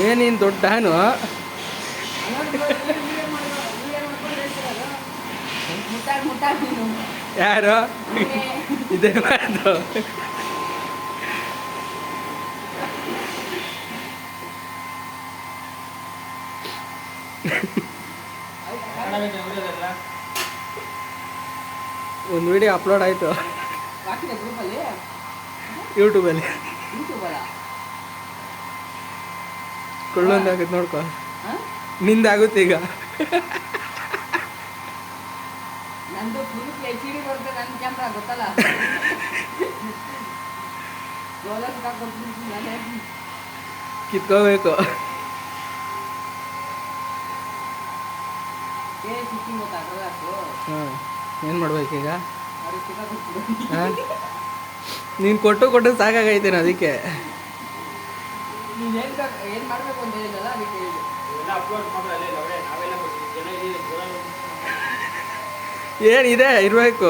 ಏನೇನು ದೊಡ್ಡ ಡಾನು. ಯಾರು ಇದೇ ಮಾತು. ಒಂದು ವಿಡಿಯೋ ಅಪ್ಲೋಡ್ ಆಯಿತು ಯೂಟ್ಯೂಬಲ್ಲಿ. ಕೊಳ್ಳೊಂದಾಗುತ್ತೆ ನೋಡ್ಕೊ, ನಿಂದಾಗುತ್ತೆ ಈಗ. ಕಿತ್ಕೋಬೇಕು. ಹಾಂ, ಏನು ಮಾಡ್ಬೇಕೀಗ? ಹಾಂ, ನೀನು ಕೊಟ್ಟು ಸಾಕಾಗೈತೇನೆ ಅದಕ್ಕೆ. ಏನಿದೆ ಇರಬೇಕು.